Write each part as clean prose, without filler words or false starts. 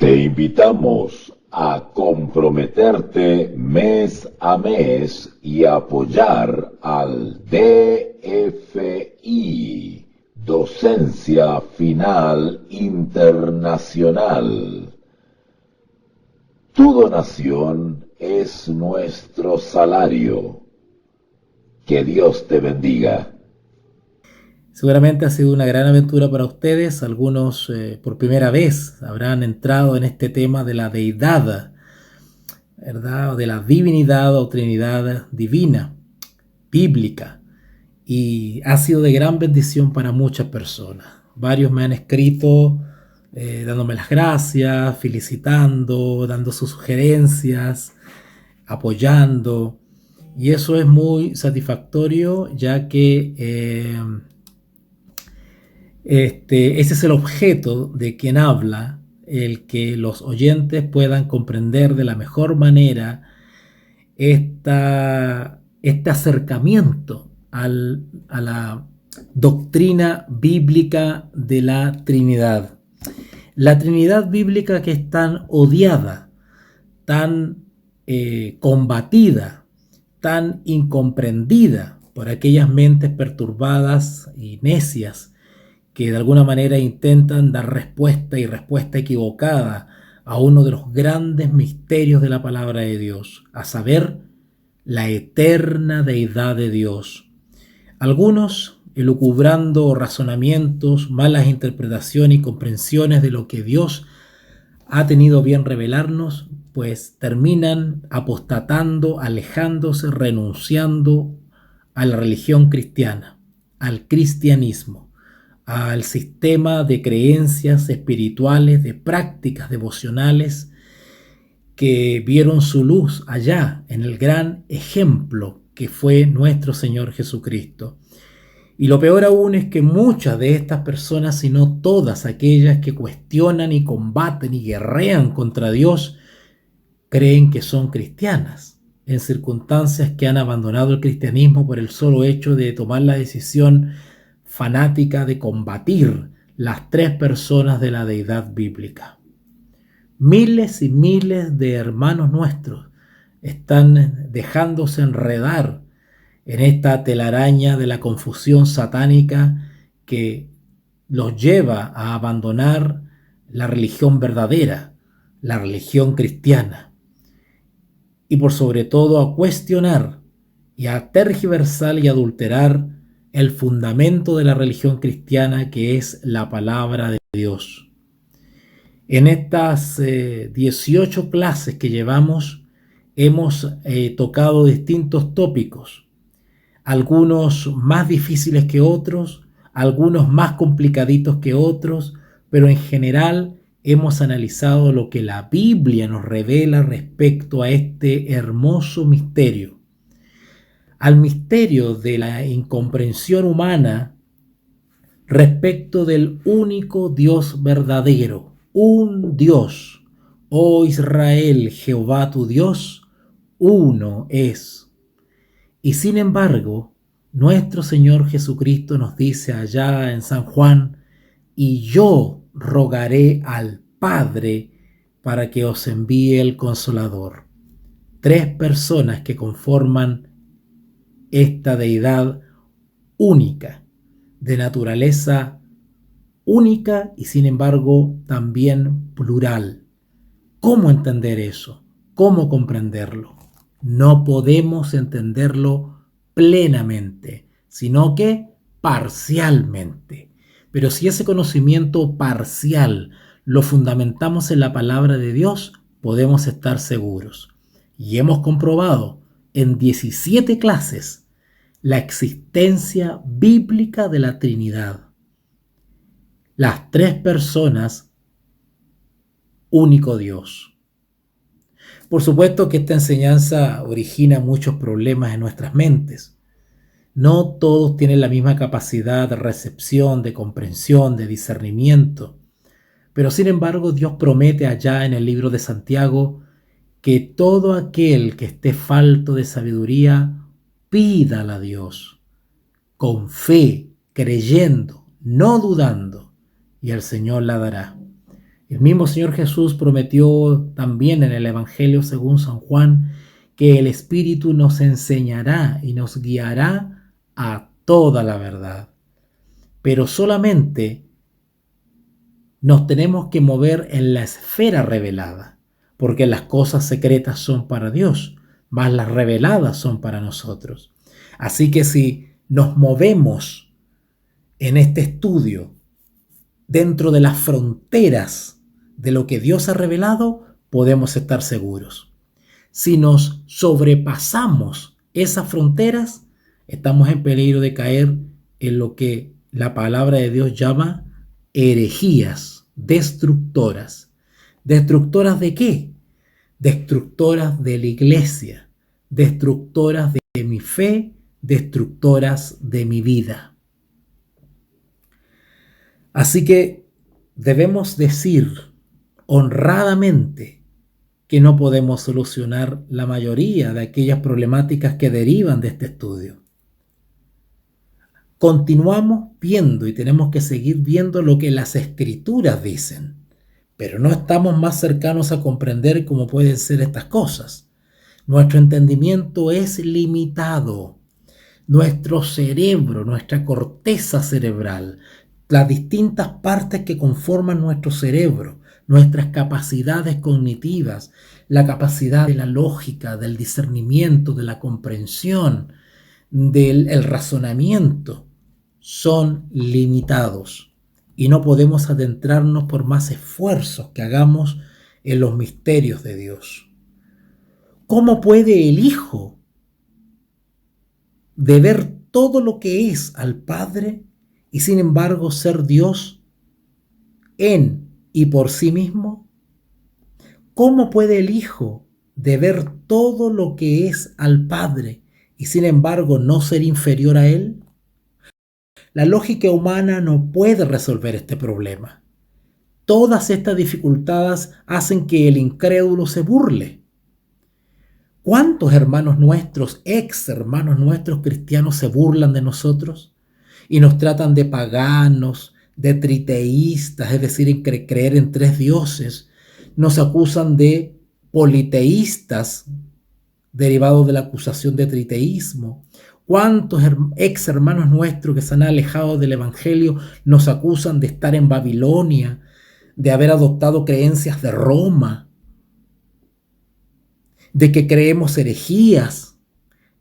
Te invitamos a comprometerte mes a mes y apoyar al DFI, Docencia Final Internacional. Tu donación es nuestro salario. Que Dios te bendiga. Seguramente ha sido una gran aventura para ustedes. Algunos por primera vez habrán entrado en este tema de la deidad, ¿verdad? O de la divinidad o trinidad divina, bíblica. Y ha sido de gran bendición para muchas personas. Varios me han escrito dándome las gracias, felicitando, dando sus sugerencias, apoyando. Y eso es muy satisfactorio, ya que ese es el objeto de quien habla, el que los oyentes puedan comprender de la mejor manera este acercamiento a la doctrina bíblica de la Trinidad. La Trinidad bíblica que es tan odiada, tan combatida, tan incomprendida por aquellas mentes perturbadas y necias que de alguna manera intentan dar respuesta y respuesta equivocada a uno de los grandes misterios de la palabra de Dios, a saber, la eterna deidad de Dios. Algunos, elucubrando razonamientos, malas interpretaciones y comprensiones de lo que Dios ha tenido bien revelarnos, pues terminan apostatando, alejándose, renunciando a la religión cristiana, al cristianismo, al sistema de creencias espirituales, de prácticas devocionales que vieron su luz allá en el gran ejemplo que fue nuestro Señor Jesucristo. Y lo peor aún es que muchas de estas personas, si no todas aquellas que cuestionan y combaten y guerrean contra Dios, creen que son cristianas, en circunstancias que han abandonado el cristianismo por el solo hecho de tomar la decisión fanática de combatir las tres personas de la deidad bíblica. Miles y miles de hermanos nuestros están dejándose enredar en esta telaraña de la confusión satánica que los lleva a abandonar la religión verdadera, la religión cristiana, y por sobre todo a cuestionar y a tergiversar y adulterar el fundamento de la religión cristiana, que es la palabra de Dios. En estas 18 clases que llevamos hemos tocado distintos tópicos, algunos más difíciles que otros, algunos más complicaditos que otros, pero en general hemos analizado lo que la Biblia nos revela respecto a este hermoso misterio, al misterio de la incomprensión humana respecto del único Dios verdadero, un Dios, oh Israel, Jehová tu Dios, uno es. Y sin embargo, nuestro Señor Jesucristo nos dice allá en San Juan, y yo rogaré al Padre para que os envíe el Consolador. Tres personas que conforman esta deidad única, de naturaleza única y sin embargo también plural. ¿Cómo entender eso? ¿Cómo comprenderlo? No podemos entenderlo plenamente, sino que parcialmente. Pero si ese conocimiento parcial lo fundamentamos en la palabra de Dios, podemos estar seguros. Y hemos comprobado en 17 clases la existencia bíblica de la Trinidad. Las tres personas, único Dios. Por supuesto que esta enseñanza origina muchos problemas en nuestras mentes. No todos tienen la misma capacidad de recepción, de comprensión, de discernimiento. Pero sin embargo, Dios promete allá en el libro de Santiago que todo aquel que esté falto de sabiduría, pídala a Dios, con fe, creyendo, no dudando, y el Señor la dará. El mismo Señor Jesús prometió también en el Evangelio según San Juan que el Espíritu nos enseñará y nos guiará a toda la verdad. Pero solamente nos tenemos que mover en la esfera revelada, porque las cosas secretas son para Dios, mas las reveladas son para nosotros. Así que si nos movemos en este estudio dentro de las fronteras de lo que Dios ha revelado, podemos estar seguros. Si nos sobrepasamos esas fronteras, estamos en peligro de caer en lo que la palabra de Dios llama herejías destructoras. ¿Destructoras de qué? Destructoras de la iglesia, destructoras de mi fe, destructoras de mi vida. Así que debemos decir honradamente que no podemos solucionar la mayoría de aquellas problemáticas que derivan de este estudio. Continuamos viendo y tenemos que seguir viendo lo que las Escrituras dicen, pero no estamos más cercanos a comprender cómo pueden ser estas cosas. Nuestro entendimiento es limitado. Nuestro cerebro, nuestra corteza cerebral, las distintas partes que conforman nuestro cerebro, nuestras capacidades cognitivas, la capacidad de la lógica, del discernimiento, de la comprensión, del razonamiento, son limitados y no podemos adentrarnos por más esfuerzos que hagamos en los misterios de Dios. ¿Cómo puede el Hijo deber todo lo que es al Padre y sin embargo ser Dios en y por sí mismo? ¿Cómo puede el Hijo deber todo lo que es al Padre y sin embargo no ser inferior a Él? La lógica humana no puede resolver este problema. Todas estas dificultades hacen que el incrédulo se burle. ¿Cuántos hermanos nuestros, ex hermanos nuestros cristianos se burlan de nosotros y nos tratan de paganos, de triteístas, es decir, creer en tres dioses? Nos acusan de politeístas, derivados de la acusación de triteísmo. ¿Cuántos ex hermanos nuestros que se han alejado del Evangelio nos acusan de estar en Babilonia, de haber adoptado creencias de Roma, de que creemos herejías,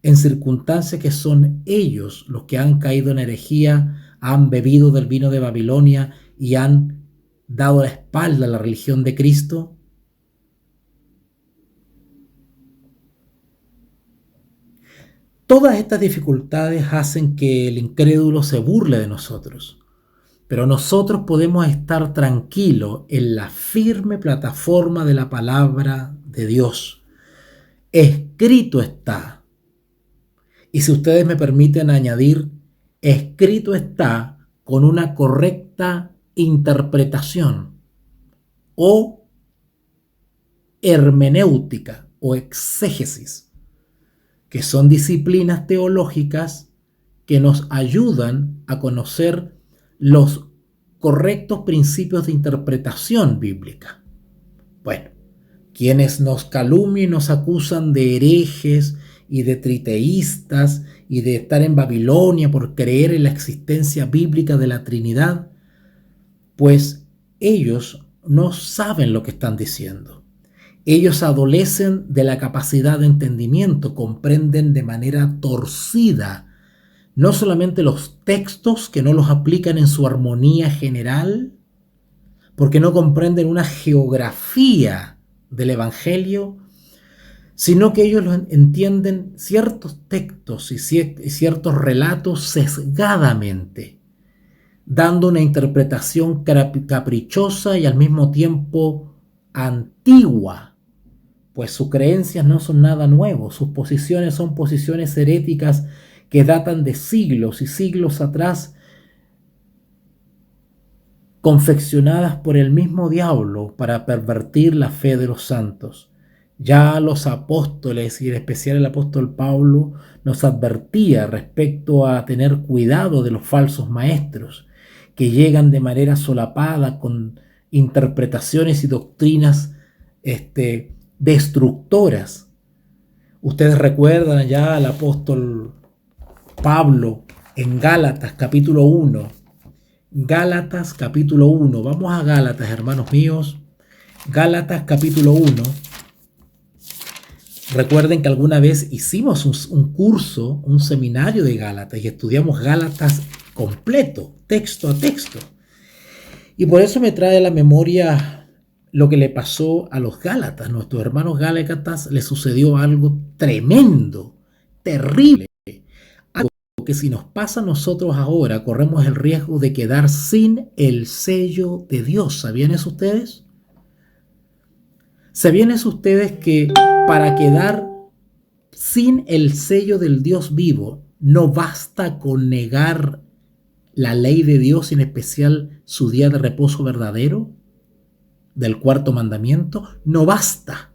en circunstancias que son ellos los que han caído en herejía, han bebido del vino de Babilonia y han dado la espalda a la religión de Cristo? Todas estas dificultades hacen que el incrédulo se burle de nosotros, pero nosotros podemos estar tranquilos en la firme plataforma de la palabra de Dios. Escrito está. Y si ustedes me permiten añadir, escrito está con una correcta interpretación o hermenéutica o exégesis, que son disciplinas teológicas que nos ayudan a conocer los correctos principios de interpretación bíblica. Bueno, quienes nos calumnian y nos acusan de herejes y de triteístas y de estar en Babilonia por creer en la existencia bíblica de la Trinidad, pues ellos no saben lo que están diciendo. Ellos adolecen de la capacidad de entendimiento, comprenden de manera torcida no solamente los textos, que no los aplican en su armonía general, porque no comprenden una geografía del Evangelio, sino que ellos entienden ciertos textos y ciertos relatos sesgadamente, dando una interpretación caprichosa y al mismo tiempo antigua, pues sus creencias no son nada nuevo, sus posiciones son posiciones heréticas que datan de siglos y siglos atrás, confeccionadas por el mismo diablo para pervertir la fe de los santos. Ya los apóstoles, y en especial el apóstol Pablo, nos advertía respecto a tener cuidado de los falsos maestros que llegan de manera solapada con interpretaciones y doctrinas destructoras. Ustedes recuerdan ya al apóstol Pablo en Gálatas capítulo 1. Gálatas capítulo 1. Vamos a Gálatas, hermanos míos. Gálatas capítulo 1. Recuerden que alguna vez hicimos un curso, un seminario de Gálatas y estudiamos Gálatas completo, texto a texto. Y por eso me trae a la memoria lo que le pasó a los Gálatas. Nuestros hermanos Gálatas les sucedió algo tremendo, terrible. Algo que si nos pasa a nosotros ahora, corremos el riesgo de quedar sin el sello de Dios. ¿Sabían eso ustedes? ¿Sabían eso ustedes que para quedar sin el sello del Dios vivo no basta con negar la ley de Dios, en especial su día de reposo verdadero, del cuarto mandamiento? No basta,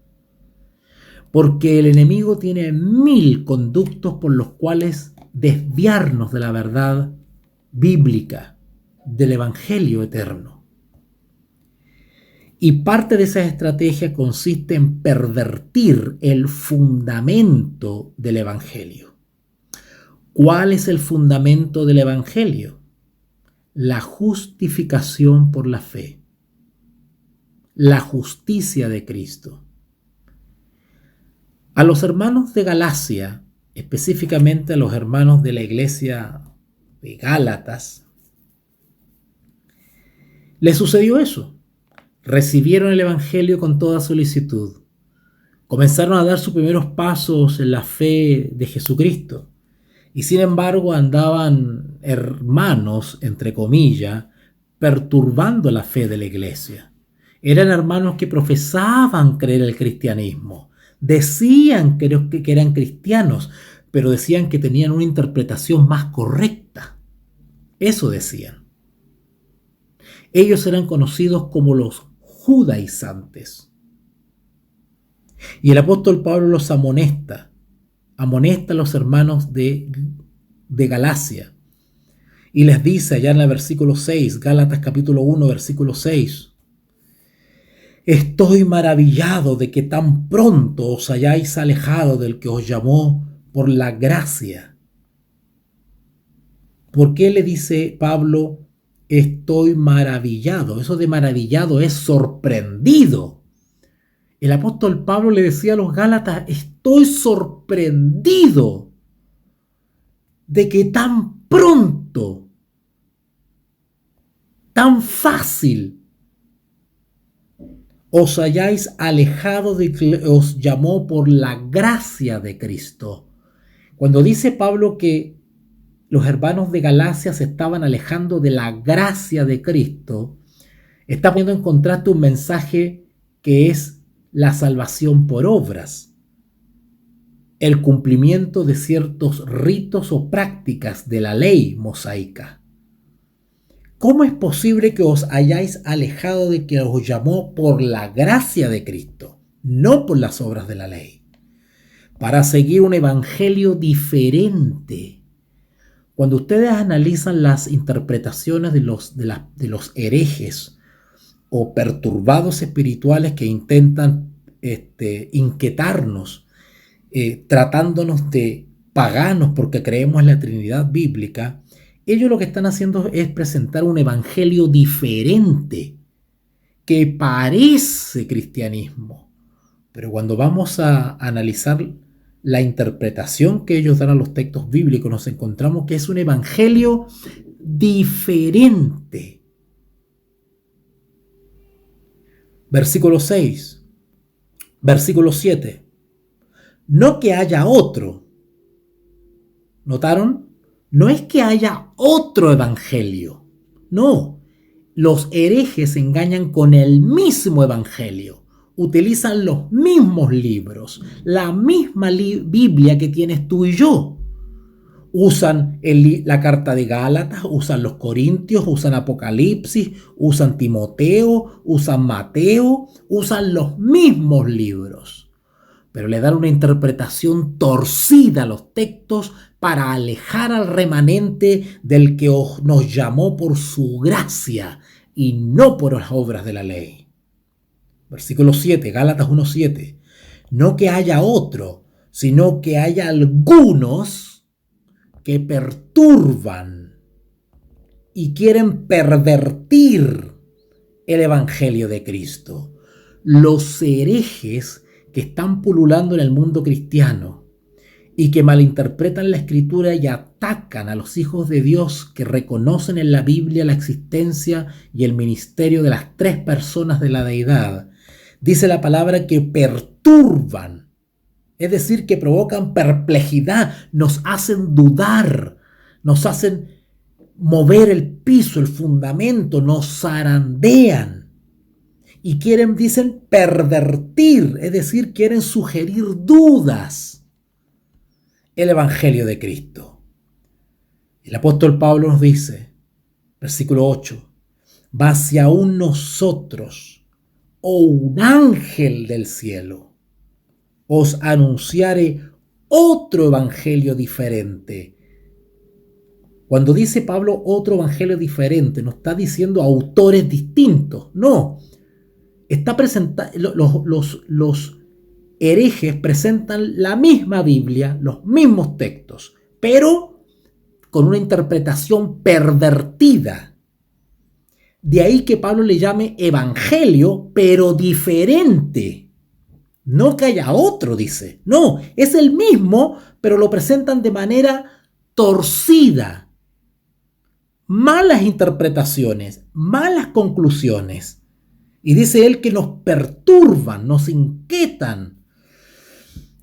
porque el enemigo tiene 1000 conductos por los cuales desviarnos de la verdad bíblica, del evangelio eterno. Y parte de esa estrategia consiste en pervertir el fundamento del evangelio. ¿Cuál es el fundamento del evangelio? La justificación por la fe, la justicia de Cristo. A los hermanos de Galacia, específicamente a los hermanos de la iglesia de Gálatas, les sucedió eso. Recibieron el evangelio con toda solicitud, comenzaron a dar sus primeros pasos en la fe de Jesucristo. Y sin embargo andaban hermanos, entre comillas, perturbando la fe de la iglesia. Eran hermanos que profesaban creer el cristianismo. Decían que eran cristianos, pero decían que tenían una interpretación más correcta. Eso decían. Ellos eran conocidos como los judaizantes. Y el apóstol Pablo los amonesta a los hermanos de Galacia y les dice allá en el versículo 6, Gálatas capítulo 1, versículo 6: estoy maravillado de que tan pronto os hayáis alejado del que os llamó por la gracia. ¿Por qué le dice Pablo estoy maravillado? Eso de maravillado es sorprendido. El apóstol Pablo le decía a los Gálatas: estoy sorprendido de que tan pronto, tan fácil, os hayáis alejado de que os llamó por la gracia de Cristo. Cuando dice Pablo que los hermanos de Galacia se estaban alejando de la gracia de Cristo, está poniendo en contraste un mensaje que es la salvación por obras, el cumplimiento de ciertos ritos o prácticas de la ley mosaica. ¿Cómo es posible que os hayáis alejado de que os llamó por la gracia de Cristo, no por las obras de la ley, para seguir un evangelio diferente? Cuando ustedes analizan las interpretaciones de los herejes o perturbados espirituales que intentan inquietarnos, tratándonos de paganos porque creemos en la Trinidad bíblica, ellos lo que están haciendo es presentar un evangelio diferente que parece cristianismo. Pero cuando vamos a analizar la interpretación que ellos dan a los textos bíblicos, nos encontramos que es un evangelio diferente. Versículo 6, versículo 7. No que haya otro. ¿Notaron? No es que haya otro evangelio. No. Los herejes engañan con el mismo evangelio. Utilizan los mismos libros, la misma Biblia que tienes tú y yo. Usan la carta de Gálatas, usan los Corintios, usan Apocalipsis, usan Timoteo, usan Mateo, usan los mismos libros. Pero le dan una interpretación torcida a los textos para alejar al remanente del que nos llamó por su gracia y no por las obras de la ley. Versículo 7, Gálatas 1:7. No que haya otro, sino que haya algunos que perturban y quieren pervertir el evangelio de Cristo. Los herejes que están pululando en el mundo cristiano y que malinterpretan la Escritura y atacan a los hijos de Dios que reconocen en la Biblia la existencia y el ministerio de las tres personas de la deidad. Dice la palabra que perturban, es decir, que provocan perplejidad, nos hacen dudar, nos hacen mover el piso, el fundamento, nos zarandean y quieren, dicen, pervertir, es decir, quieren sugerir dudas el evangelio de Cristo. El apóstol Pablo nos dice, versículo 8, mas si aún nosotros, o un ángel del cielo, os anunciare otro evangelio diferente. Cuando dice Pablo otro evangelio diferente, no está diciendo autores distintos, no. Está los herejes presentan la misma Biblia, los mismos textos, pero con una interpretación pervertida. De ahí que Pablo le llame evangelio, pero diferente. No que haya otro, dice. No, es el mismo, pero lo presentan de manera torcida. Malas interpretaciones, malas conclusiones. Y dice él que nos perturban, nos inquietan.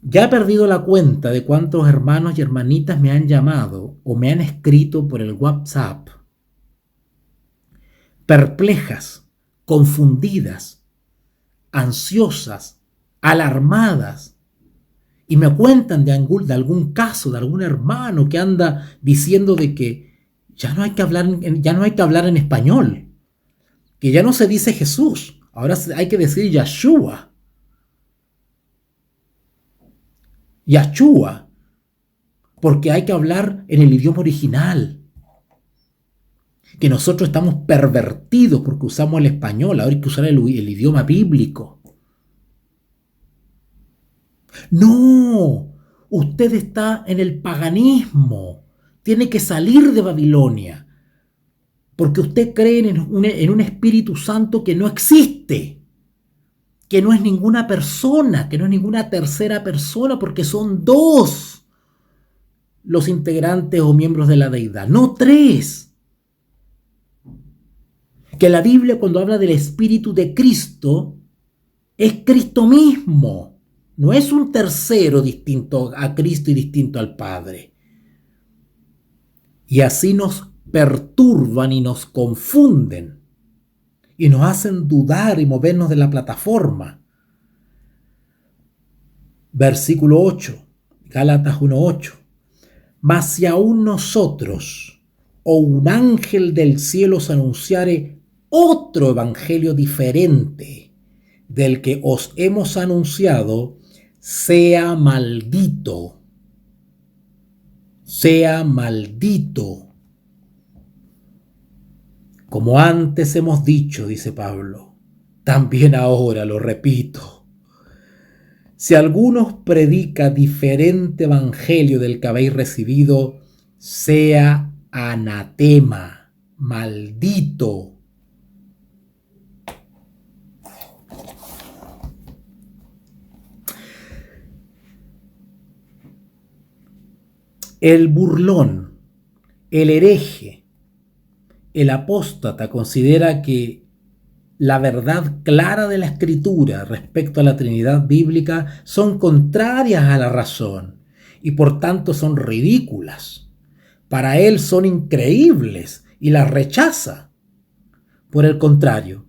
Ya he perdido la cuenta de cuántos hermanos y hermanitas me han llamado o me han escrito por el WhatsApp, perplejas, confundidas, ansiosas, alarmadas, y me cuentan de algún caso, de algún hermano que anda diciendo de que ya no hay que hablar en español, que ya no se dice Jesús, ahora hay que decir Yahshua. Yahshua, porque hay que hablar en el idioma original. Que nosotros estamos pervertidos porque usamos el español, ahora hay que usar el idioma bíblico. No, usted está en el paganismo, tiene que salir de Babilonia, porque usted cree en un Espíritu Santo que no existe, que no es ninguna persona, que no es ninguna tercera persona, porque son dos los integrantes o miembros de la deidad, no tres. Que la Biblia, cuando habla del Espíritu de Cristo, es Cristo mismo. No es un tercero distinto a Cristo y distinto al Padre. Y así nos perturban y nos confunden. Y nos hacen dudar y movernos de la plataforma. Versículo 8, Gálatas 1:8. Mas si aún nosotros, o un ángel del cielo os anunciare otro evangelio diferente del que os hemos anunciado, sea maldito. Sea maldito. Como antes hemos dicho, dice Pablo, también ahora lo repito. Si alguno os predica diferente evangelio del que habéis recibido, sea anatema, maldito. El burlón, el hereje, el apóstata considera que la verdad clara de la Escritura respecto a la Trinidad bíblica son contrarias a la razón y por tanto son ridículas. Para él son increíbles y las rechaza. Por el contrario,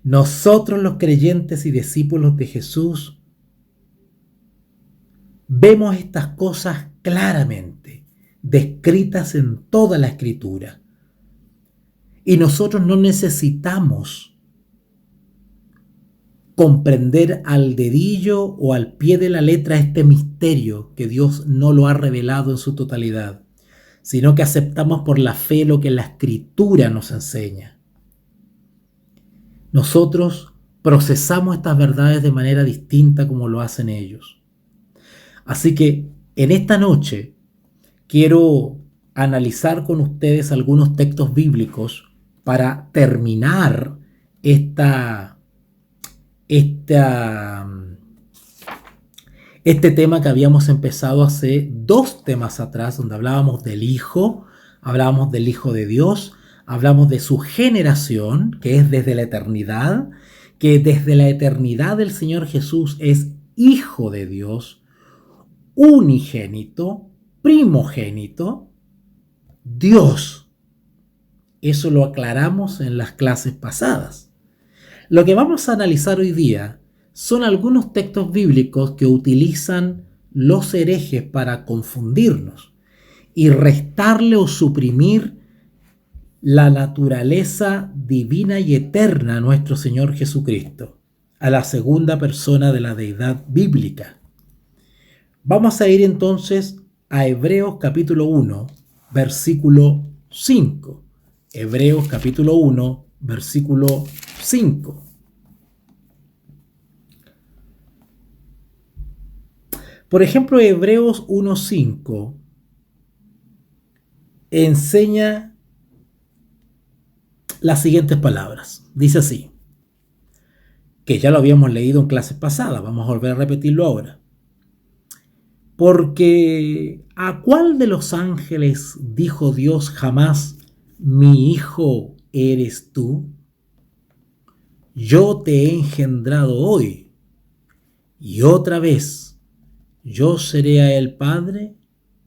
nosotros los creyentes y discípulos de Jesús vemos estas cosas claramente, descritas en toda la Escritura. Y nosotros no necesitamos comprender al dedillo o al pie de la letra este misterio que Dios no lo ha revelado en su totalidad, sino que aceptamos por la fe lo que la Escritura nos enseña. nosotros procesamos estas verdades de manera distinta como lo hacen ellos. Así que en esta noche quiero analizar con ustedes algunos textos bíblicos para terminar este tema que habíamos empezado hace 2 temas atrás, donde hablábamos del Hijo de Dios, hablamos de su generación, que es desde la eternidad, que desde la eternidad el Señor Jesús es Hijo de Dios, unigénito, primogénito, Dios. Eso lo aclaramos en las clases pasadas. Lo que vamos a analizar hoy día son algunos textos bíblicos que utilizan los herejes para confundirnos y restarle o suprimir la naturaleza divina y eterna a nuestro Señor Jesucristo, a la segunda persona de la deidad bíblica. Vamos a ir entonces a Hebreos capítulo 1, versículo 5. Hebreos capítulo 1, versículo 5. Por ejemplo, Hebreos 1:5 enseña las siguientes palabras. Dice así, que ya lo habíamos leído en clases pasadas, vamos a volver a repetirlo ahora. Porque ¿a cuál de los ángeles dijo Dios jamás, mi hijo eres tú? Yo te he engendrado hoy, y otra vez yo seré a él padre,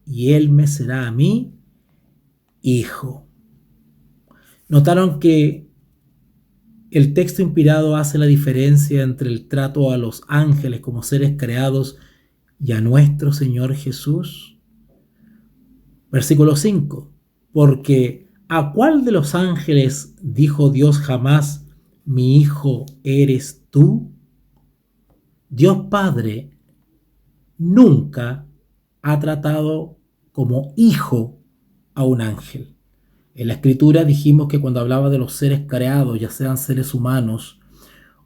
y él me será a mí hijo. Notaron que el texto inspirado hace la diferencia entre el trato a los ángeles como seres creados y a nuestro Señor Jesús. Versículo 5. Porque ¿a cuál de los ángeles dijo Dios jamás, mi hijo eres tú? Dios Padre nunca ha tratado como hijo a un ángel. En la Escritura dijimos que cuando hablaba de los seres creados, ya sean seres humanos,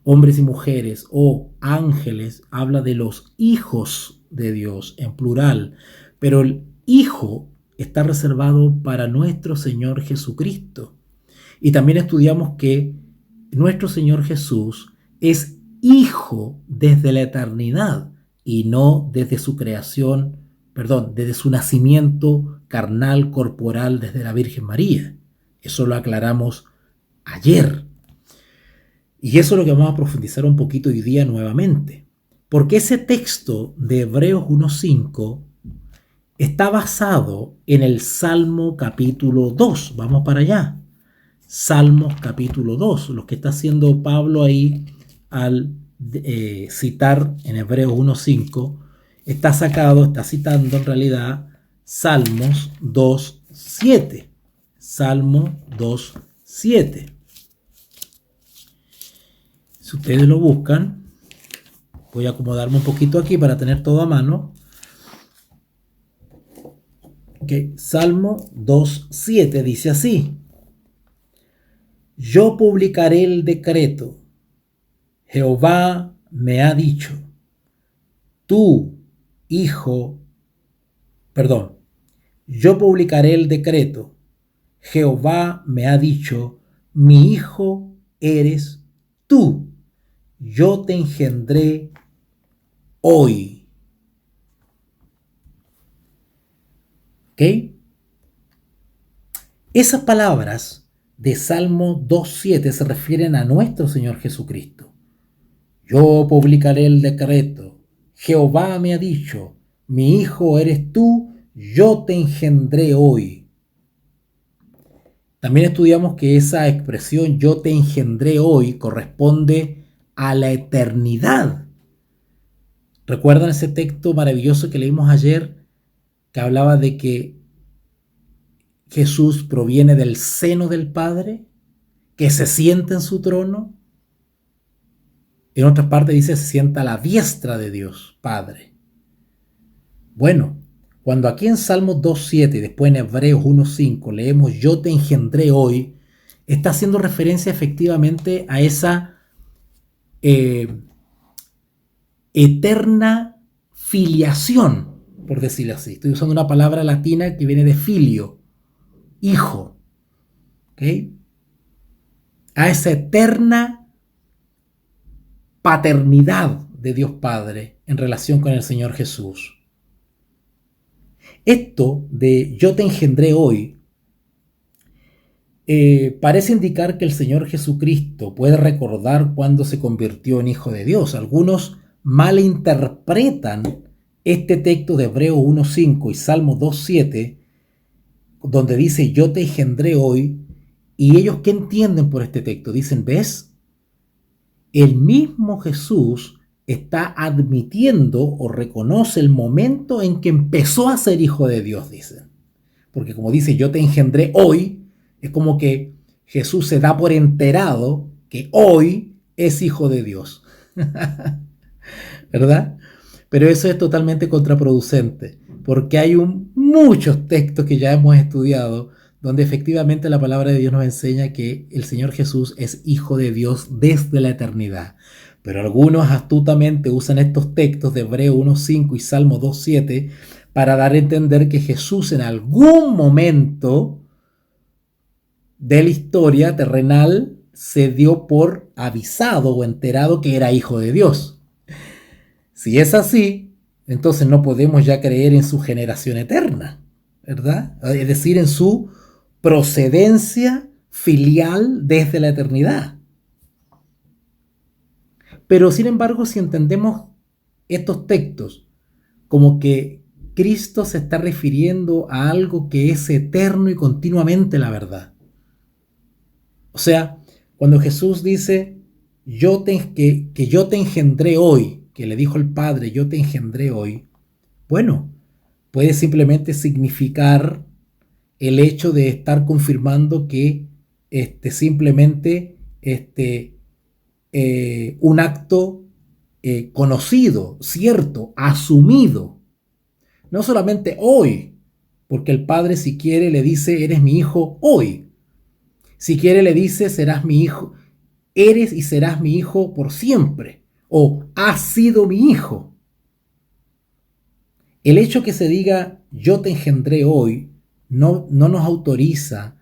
hombres y mujeres o ángeles, habla de los hijos de Dios en plural, pero el hijo está reservado para nuestro Señor Jesucristo. Y también estudiamos que nuestro Señor Jesús es hijo desde la eternidad y no desde su creación, desde su nacimiento carnal, corporal, desde la Virgen María. Eso lo aclaramos ayer. Y eso es lo que vamos a profundizar un poquito hoy día nuevamente. Porque ese texto de Hebreos 1:5 está basado en el Salmo capítulo 2. Vamos para allá. Salmos capítulo 2. Lo que está haciendo Pablo ahí al citar en Hebreos 1:5 está citando en realidad Salmos 2:7. Salmo 2:7. Si ustedes lo buscan, voy a acomodarme un poquito aquí para tener todo a mano. Okay. Salmo 2:7 dice así: yo publicaré el decreto. Jehová me ha dicho, yo publicaré el decreto. Jehová me ha dicho, mi hijo eres tú. Yo te engendré hoy. ¿Ok? Esas palabras de Salmo 2:7 se refieren a nuestro Señor Jesucristo. Yo publicaré el decreto. Jehová me ha dicho, mi hijo eres tú, yo te engendré hoy. También estudiamos que esa expresión yo te engendré hoy corresponde a la eternidad. ¿Recuerdan ese texto maravilloso que leímos ayer que hablaba de que Jesús proviene del seno del Padre, que se sienta en su trono? En otras partes dice se sienta a la diestra de Dios Padre. Bueno, cuando aquí en Salmos 2:7 y después en Hebreos 1:5 leemos yo te engendré hoy, está haciendo referencia efectivamente a esa eterna filiación, por decirlo así. Estoy usando una palabra latina que viene de filio, hijo, ¿ok? A esa eterna paternidad de Dios Padre en relación con el Señor Jesús. Esto de yo te engendré hoy parece indicar que el Señor Jesucristo puede recordar cuándo se convirtió en Hijo de Dios. Algunos malinterpretan este texto de Hebreos 1.5 y Salmo 2.7, donde dice yo te engendré hoy, y ellos ¿qué entienden por este texto? Dicen, ¿ves? El mismo Jesús está admitiendo o reconoce el momento en que empezó a ser Hijo de Dios, dicen. Porque como dice yo te engendré hoy, es como que Jesús se da por enterado que hoy es Hijo de Dios. ¿Verdad? Pero eso es totalmente contraproducente, porque hay muchos textos que ya hemos estudiado donde efectivamente la palabra de Dios nos enseña que el Señor Jesús es Hijo de Dios desde la eternidad. Pero algunos astutamente usan estos textos de Hebreos 1.5 y Salmo 2.7 para dar a entender que Jesús en algún momento de la historia terrenal se dio por avisado o enterado que era Hijo de Dios. Si es así, entonces no podemos ya creer en su generación eterna, ¿verdad? Es decir, en su procedencia filial desde la eternidad. Pero sin embargo, si entendemos estos textos como que Cristo se está refiriendo a algo que es eterno y continuamente la verdad. O sea, cuando Jesús dice que yo te engendré hoy, que le dijo el Padre, yo te engendré hoy, bueno, puede simplemente significar el hecho de estar confirmando que simplemente un acto conocido, cierto, asumido. No solamente hoy, porque el Padre si quiere le dice, eres mi hijo hoy. Si quiere le dice, serás mi hijo, eres y serás mi hijo por siempre. O has sido mi hijo. El hecho que se diga, yo te engendré hoy, no nos autoriza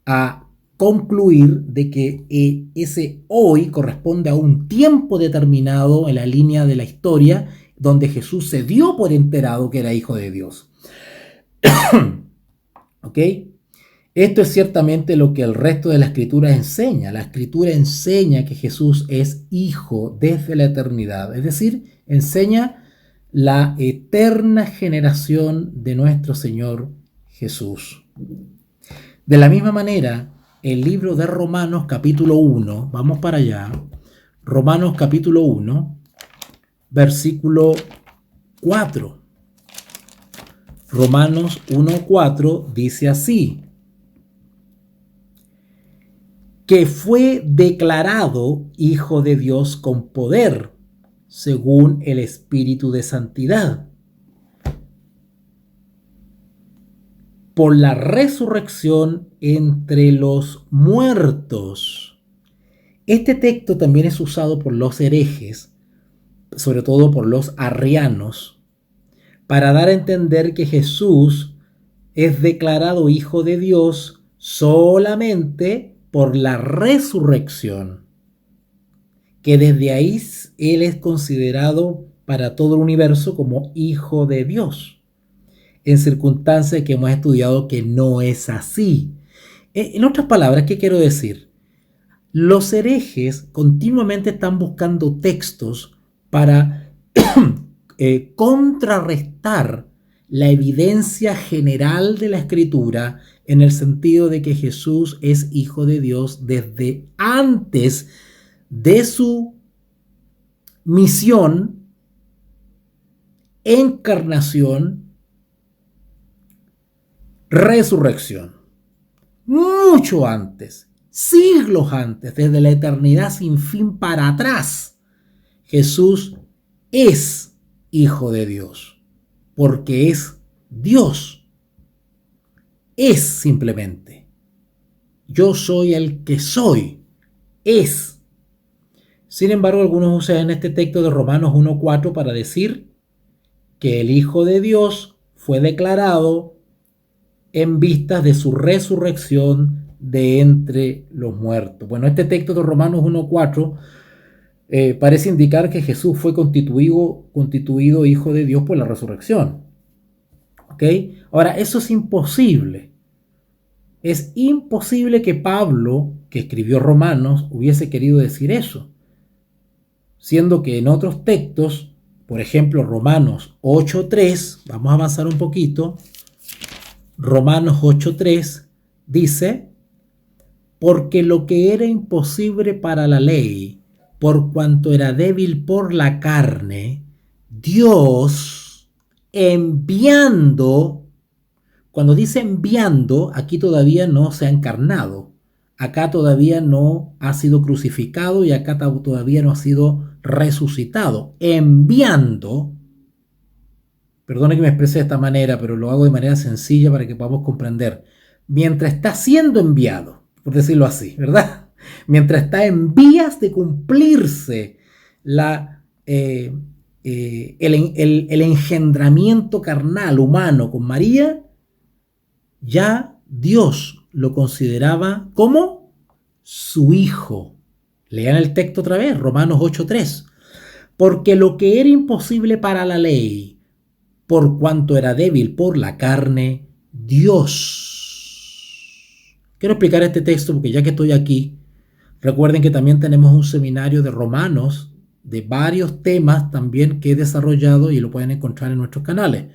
a concluir de que ese hoy corresponde a un tiempo determinado en la línea de la historia donde Jesús se dio por enterado que era Hijo de Dios. ¿Ok? Esto es ciertamente lo que el resto de la Escritura enseña. La Escritura enseña que Jesús es Hijo desde la eternidad. Es decir, enseña la eterna generación de nuestro Señor Jesús. De la misma manera, el libro de Romanos capítulo 1, vamos para allá, Romanos capítulo 1, versículo 4. Romanos 1:4 dice así: que fue declarado Hijo de Dios con poder, según el Espíritu de Santidad, por la resurrección entre los muertos. Este texto también es usado por los herejes, sobre todo por los arrianos, para dar a entender que Jesús es declarado Hijo de Dios solamente por la resurrección, que desde ahí Él es considerado para todo el universo como Hijo de Dios, en circunstancias que hemos estudiado que no es así. En otras palabras, ¿qué quiero decir? Los herejes continuamente están buscando textos para contrarrestar la evidencia general de la Escritura en el sentido de que Jesús es Hijo de Dios desde antes de su misión, encarnación, resurrección. Mucho antes, siglos antes, desde la eternidad sin fin para atrás, Jesús es Hijo de Dios, porque es Dios. Es simplemente. Yo soy el que soy. Es. Sin embargo, algunos usan este texto de Romanos 1:4 para decir que el Hijo de Dios fue declarado en vistas de su resurrección de entre los muertos. Bueno, este texto de Romanos 1:4 parece indicar que Jesús fue constituido Hijo de Dios por la resurrección. ¿Ok? Ahora, eso es imposible. Es imposible que Pablo, que escribió Romanos, hubiese querido decir eso. Siendo que en otros textos, por ejemplo, Romanos 8:3, vamos a avanzar un poquito, Romanos 8:3 dice, porque lo que era imposible para la ley, por cuanto era débil por la carne, Dios enviando, cuando dice enviando, aquí todavía no se ha encarnado, acá todavía no ha sido crucificado y acá todavía no ha sido resucitado, enviando, perdone que me exprese de esta manera, pero lo hago de manera sencilla para que podamos comprender, mientras está siendo enviado, por decirlo así, ¿verdad? Mientras está en vías de cumplirse el engendramiento carnal humano con María, ya Dios lo consideraba como su hijo. Lean el texto otra vez, Romanos 8:3. Porque lo que era imposible para la ley, por cuanto era débil por la carne, Dios. Quiero explicar este texto porque ya que estoy aquí, recuerden que también tenemos un seminario de Romanos, de varios temas también que he desarrollado y lo pueden encontrar en nuestros canales.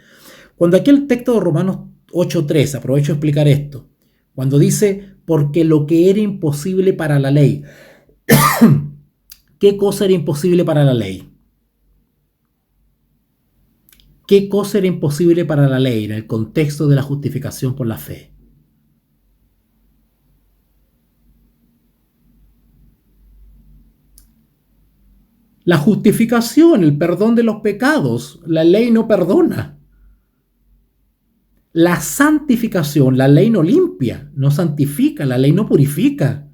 Cuando aquí el texto de Romanos 8:3, aprovecho a explicar esto, cuando dice, porque lo que era imposible para la ley, ¿qué cosa era imposible para la ley? ¿Qué cosa era imposible para la ley en el contexto de la justificación por la fe? La justificación, el perdón de los pecados. La ley no perdona. La santificación, la ley no limpia, no santifica, la ley no purifica.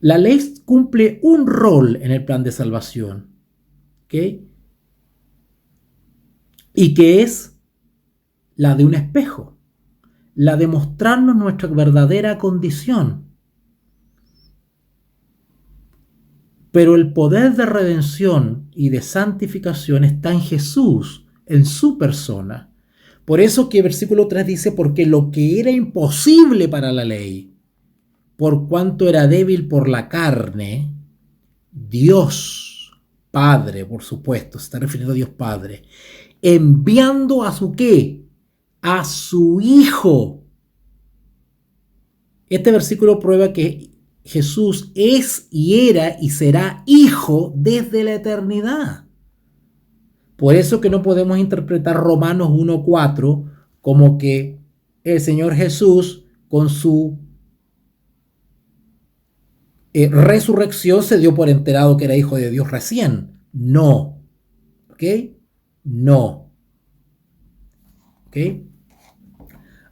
La ley cumple un rol en el plan de salvación, ¿ok? Y que es la de un espejo, la de mostrarnos nuestra verdadera condición. Pero el poder de redención y de santificación está en Jesús, en su persona. Por eso que el versículo 3 dice, porque lo que era imposible para la ley, por cuanto era débil por la carne, Dios Padre, por supuesto, se está refiriendo a Dios Padre, enviando a su ¿qué? A su Hijo. Este versículo prueba que Jesús es y era y será Hijo desde la eternidad. Por eso que no podemos interpretar Romanos 1:4 como que el Señor Jesús con su resurrección se dio por enterado que era Hijo de Dios recién. No. ¿Ok? No. ¿Ok?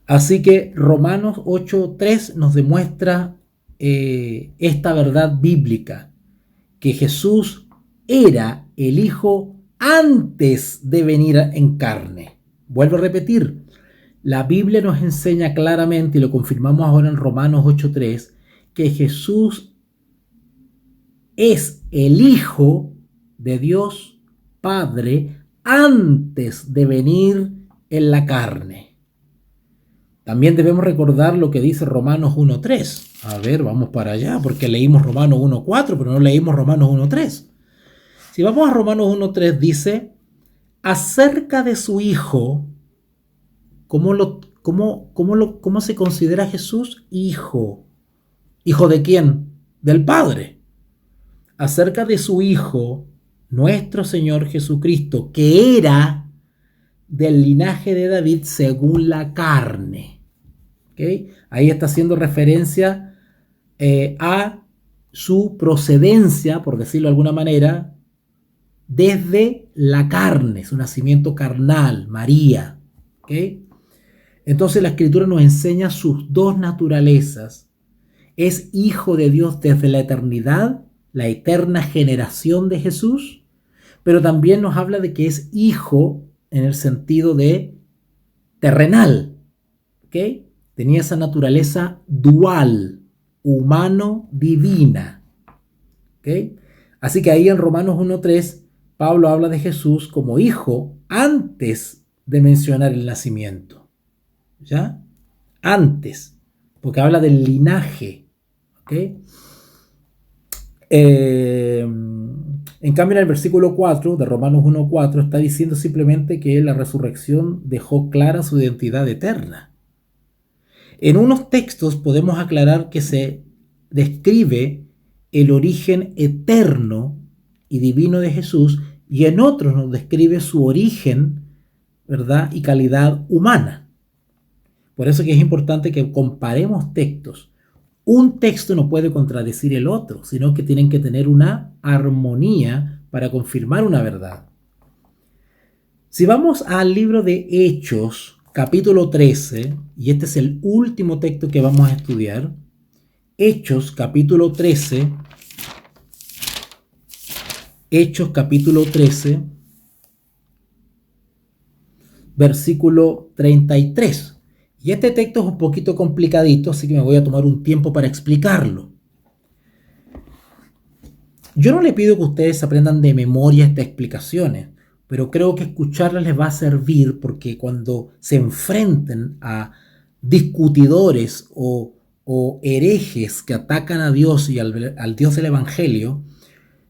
Así que Romanos 8:3 nos demuestra esta verdad bíblica, que Jesús era el Hijo antes de venir en carne. Vuelvo a repetir, la Biblia nos enseña claramente, y lo confirmamos ahora en Romanos 8:3, que Jesús es el Hijo de Dios Padre antes de venir en la carne. También debemos recordar lo que dice Romanos 1:3. A ver, vamos para allá, porque leímos Romanos 1:4, pero no leímos Romanos 1:3. Si vamos a Romanos 1:3, dice, acerca de su Hijo, ¿cómo se considera Jesús? Hijo. ¿Hijo de quién? Del Padre. Acerca de su Hijo, nuestro Señor Jesucristo, que era del linaje de David según la carne. ¿Okay? Ahí está haciendo referencia a su procedencia, por decirlo de alguna manera, desde la carne, su nacimiento carnal, María. ¿Okay? Entonces la Escritura nos enseña sus dos naturalezas. Es hijo de Dios desde la eternidad, la eterna generación de Jesús, pero también nos habla de que es hijo en el sentido de terrenal, ¿ok? Tenía esa naturaleza dual, humano-divina, ¿ok? Así que ahí en Romanos 1:3, Pablo habla de Jesús como hijo antes de mencionar el nacimiento, ¿ya? Antes, porque habla del linaje, ¿ok? En cambio, en el versículo 4 de Romanos 1:4 está diciendo simplemente que la resurrección dejó clara su identidad eterna. En unos textos podemos aclarar que se describe el origen eterno y divino de Jesús, y en otros nos describe su origen, ¿verdad?, y calidad humana. Por eso que es importante que comparemos textos. Un texto no puede contradecir el otro, sino que tienen que tener una armonía para confirmar una verdad. Si vamos al libro de Hechos, capítulo 13, y este es el último texto que vamos a estudiar, Hechos, capítulo 13, versículo 33. Y este texto es un poquito complicadito, así que me voy a tomar un tiempo para explicarlo. Yo no le pido que ustedes aprendan de memoria estas explicaciones, pero creo que escucharlas les va a servir, porque cuando se enfrenten a discutidores o herejes que atacan a Dios y al Dios del Evangelio,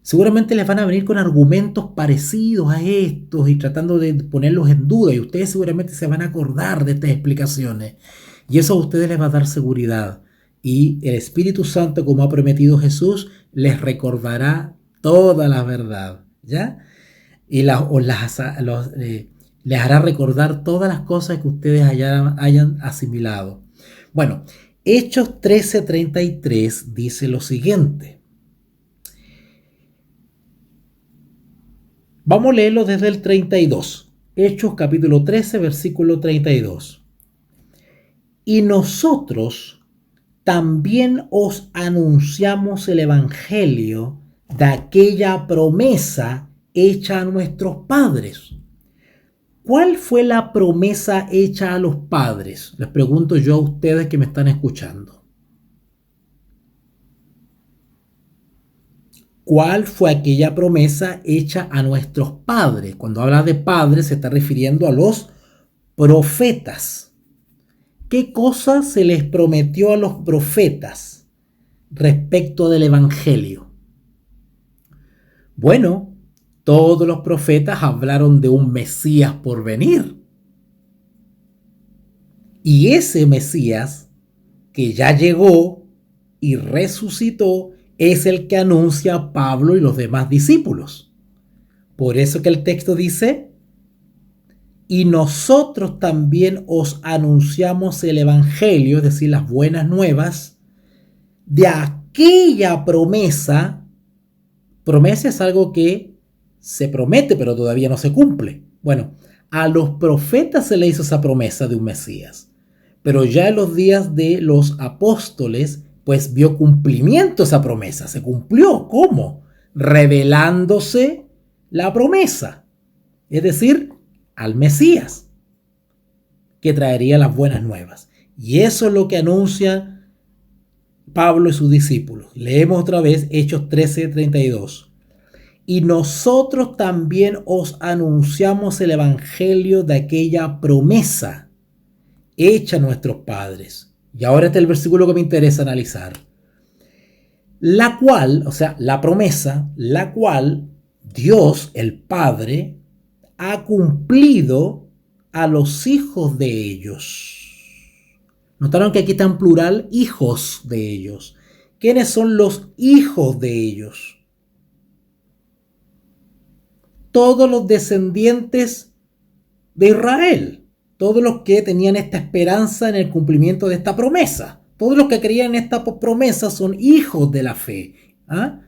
seguramente les van a venir con argumentos parecidos a estos y tratando de ponerlos en duda, y ustedes seguramente se van a acordar de estas explicaciones, y eso a ustedes les va a dar seguridad, y el Espíritu Santo, como ha prometido Jesús, les recordará toda la verdad, ¿ya? Y les hará recordar todas las cosas que ustedes hayan asimilado. Bueno, Hechos 13:33 dice lo siguiente. Vamos a leerlo desde el 32. Hechos capítulo 13, versículo 32. Y nosotros también os anunciamos el evangelio de aquella promesa hecha a nuestros padres. ¿Cuál fue la promesa hecha a los padres? Les pregunto yo a ustedes que me están escuchando. ¿Cuál fue aquella promesa hecha a nuestros padres? Cuando habla de padres se está refiriendo a los profetas. ¿Qué cosa se les prometió a los profetas respecto del evangelio? Bueno, todos los profetas hablaron de un Mesías por venir. Y ese Mesías, que ya llegó y resucitó, es el que anuncia Pablo y los demás discípulos. Por eso que el texto dice: y nosotros también os anunciamos el evangelio, es decir, las buenas nuevas, de aquella promesa. Promesa es algo que se promete, pero todavía no se cumple. Bueno, a los profetas se le hizo esa promesa de un Mesías, pero ya en los días de los apóstoles, pues vio cumplimiento esa promesa. Se cumplió. ¿Cómo? Revelándose la promesa, es decir, al Mesías, que traería las buenas nuevas. Y eso es lo que anuncia Pablo y sus discípulos. Leemos otra vez Hechos 13:32. Y nosotros también os anunciamos el evangelio de aquella promesa hecha a nuestros padres. Y ahora está el versículo que me interesa analizar. La cual, o sea, la promesa, la cual Dios, el Padre, ha cumplido a los hijos de ellos. Notaron que aquí está en plural, hijos de ellos. ¿Quiénes son los hijos de ellos? Todos los descendientes de Israel. Todos los que tenían esta esperanza en el cumplimiento de esta promesa. Todos los que creían en esta promesa son hijos de la fe.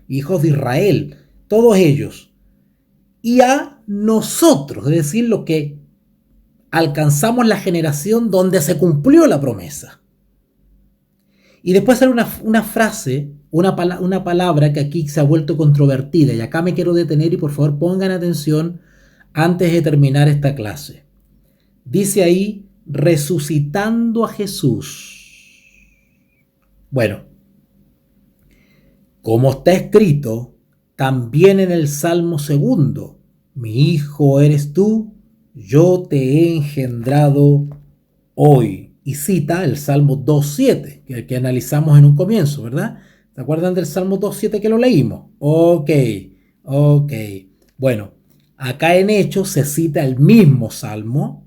Hijos de Israel. Todos ellos. Y a nosotros, es decir, lo que alcanzamos la generación donde se cumplió la promesa. Y después sale una frase, una palabra que aquí se ha vuelto controvertida. Y acá me quiero detener y por favor pongan atención antes de terminar esta clase. Dice ahí, resucitando a Jesús. Bueno, como está escrito también en el Salmo 2, mi hijo eres tú, yo te he engendrado hoy. Y cita el Salmo 2.7, que analizamos en un comienzo, ¿verdad? ¿Se acuerdan del Salmo 2.7 que lo leímos? Ok. Bueno, acá en Hechos se cita el mismo Salmo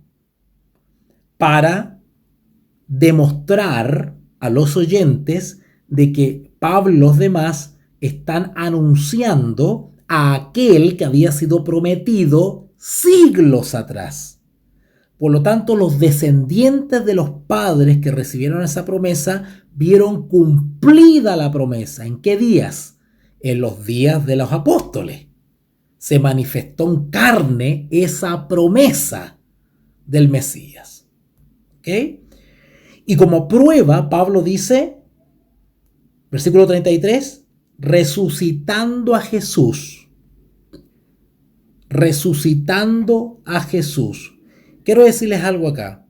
para demostrar a los oyentes de que Pablo y los demás están anunciando a aquel que había sido prometido siglos atrás. Por lo tanto, los descendientes de los padres que recibieron esa promesa vieron cumplida la promesa. ¿En qué días? En los días de los apóstoles. Se manifestó en carne esa promesa del Mesías. ¿Ok? Y como prueba, Pablo dice, versículo 33, resucitando a Jesús. Resucitando a Jesús. Quiero decirles algo acá.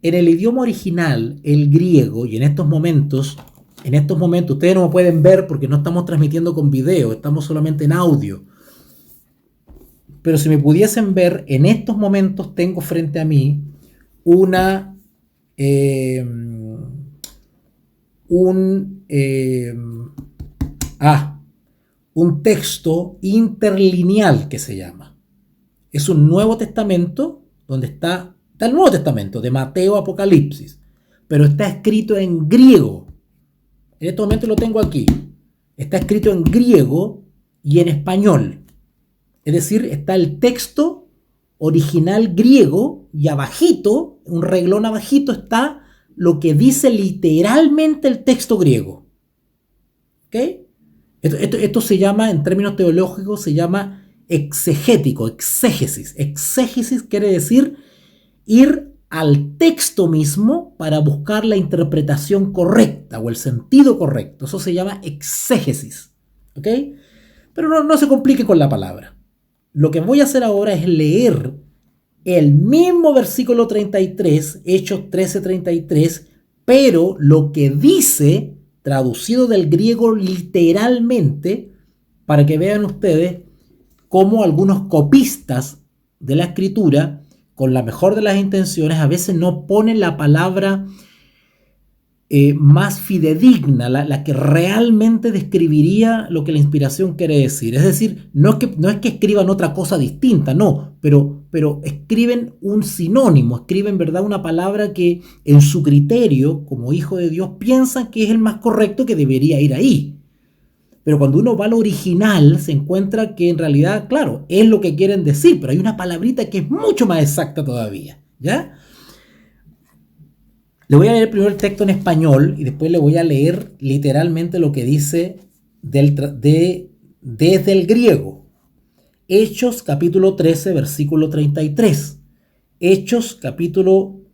En el idioma original, el griego, y en estos momentos, ustedes no me pueden ver porque no estamos transmitiendo con video, estamos solamente en audio. Pero si me pudiesen ver, en estos momentos tengo frente a mí un texto interlineal que se llama. Es un Nuevo Testamento donde está el Nuevo Testamento, de Mateo, Apocalipsis, pero está escrito en griego. En este momento lo tengo aquí. Está escrito en griego y en español. Es decir, está el texto original griego y abajito, un reglón abajito, está lo que dice literalmente el texto griego. ¿Ok? Esto se llama, en términos teológicos, se llama exegético, exégesis. Exégesis quiere decir ir al texto mismo para buscar la interpretación correcta o el sentido correcto. Eso se llama exégesis. ¿Ok? Pero no se complique con la palabra. Lo que voy a hacer ahora es leer el mismo versículo 33, Hechos 13:33, pero lo que dice, traducido del griego literalmente, para que vean ustedes cómo algunos copistas de la escritura, con la mejor de las intenciones, a veces no ponen la palabra más fidedigna, la que realmente describiría lo que la inspiración quiere decir. Es decir, no es que escriban otra cosa distinta, no, pero escriben un sinónimo, escriben, ¿verdad?, una palabra que en su criterio, como hijo de Dios, piensan que es el más correcto, que debería ir ahí. Pero cuando uno va al original, se encuentra que en realidad, claro, es lo que quieren decir, pero hay una palabrita que es mucho más exacta todavía, ¿ya? Le voy a leer primero el texto en español y después le voy a leer literalmente lo que dice desde el griego. Hechos capítulo 13, versículo 33.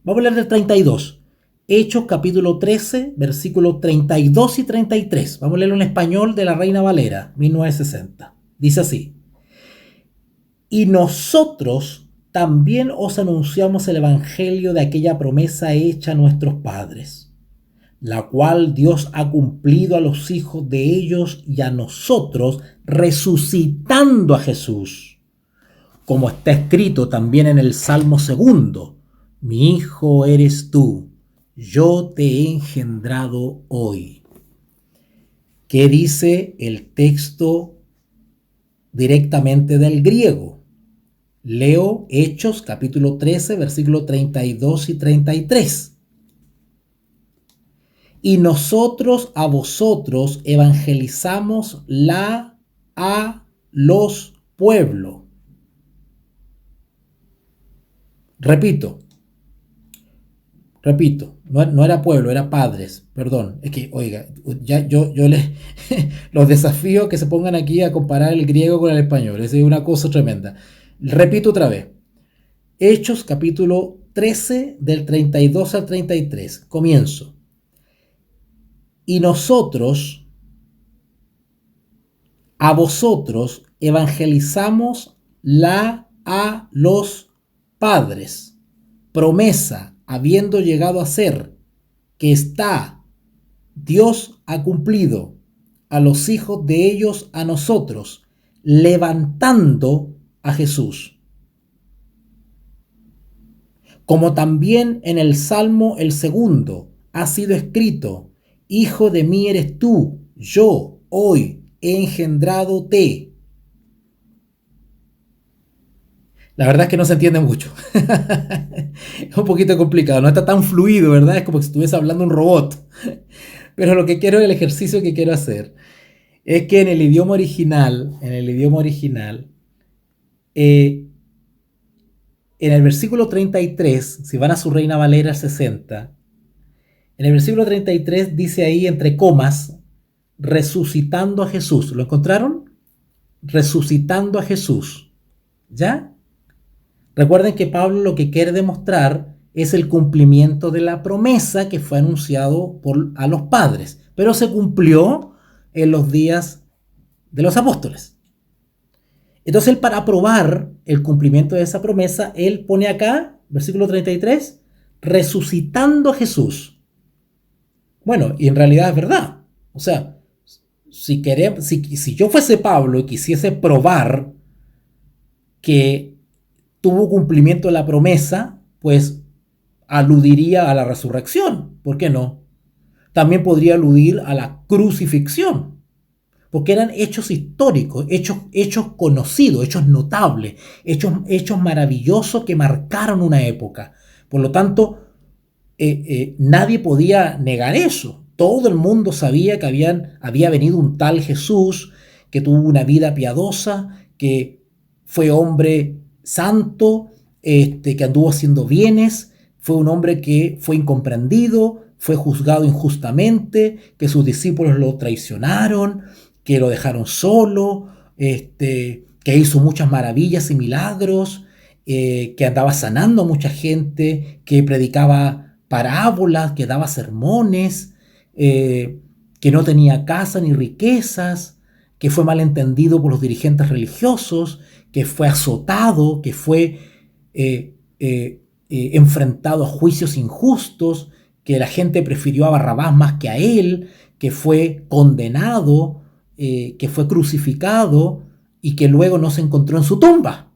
Vamos a leer del 32. Hechos capítulo 13, versículos 32 y 33. Vamos a leerlo en español de la Reina Valera, 1960. Dice así: y nosotros también os anunciamos el evangelio de aquella promesa hecha a nuestros padres, la cual Dios ha cumplido a los hijos de ellos y a nosotros, resucitando a Jesús, como está escrito también en el Salmo 2, mi hijo eres tú, yo te he engendrado hoy. ¿Qué dice el texto directamente del griego? Leo Hechos capítulo 13, versículos 32 y 33. Y nosotros a vosotros evangelizamos a los pueblos. Repito, no era pueblo, era padres, perdón. Es que, oiga, yo les los desafío que se pongan aquí a comparar el griego con el español. Es una cosa tremenda. Repito otra vez. Hechos capítulo 13 del 32 al 33. Comienzo. Y nosotros, a vosotros, evangelizamos a los padres, promesa habiendo llegado a ser, que Dios ha cumplido a los hijos de ellos a nosotros, levantando a Jesús. Como también en el Salmo el segundo ha sido escrito, Hijo de mí eres tú, yo hoy he engendradote. La verdad es que no se entiende mucho. Es un poquito complicado, no está tan fluido, ¿verdad? Es como si estuviese hablando un robot. Pero lo que quiero, el ejercicio que quiero hacer, es que en el idioma original, en el versículo 33, si van a su Reina Valera 60, en el versículo 33 dice ahí entre comas, resucitando a Jesús. ¿Lo encontraron? Resucitando a Jesús. ¿Ya? Recuerden que Pablo lo que quiere demostrar es el cumplimiento de la promesa que fue anunciado a los padres, pero se cumplió en los días de los apóstoles. Entonces, él, para probar el cumplimiento de esa promesa, él pone acá, versículo 33, resucitando a Jesús. Bueno, y en realidad es verdad. O sea, si yo fuese Pablo y quisiese probar que tuvo cumplimiento de la promesa, pues aludiría a la resurrección. ¿Por qué no? También podría aludir a la crucifixión, porque eran hechos históricos, hechos conocidos, hechos notables, hechos maravillosos que marcaron una época. Por lo tanto, nadie podía negar eso. Todo el mundo sabía que había venido un tal Jesús, que tuvo una vida piadosa, que fue hombre santo, que anduvo haciendo bienes, fue un hombre que fue incomprendido, fue juzgado injustamente, que sus discípulos lo traicionaron, que lo dejaron solo, que hizo muchas maravillas y milagros, que andaba sanando a mucha gente, que predicaba parábolas, que daba sermones, que no tenía casa ni riquezas, que fue malentendido por los dirigentes religiosos, que fue azotado, que fue enfrentado a juicios injustos, que la gente prefirió a Barrabás más que a él, que fue condenado, que fue crucificado y que luego no se encontró en su tumba.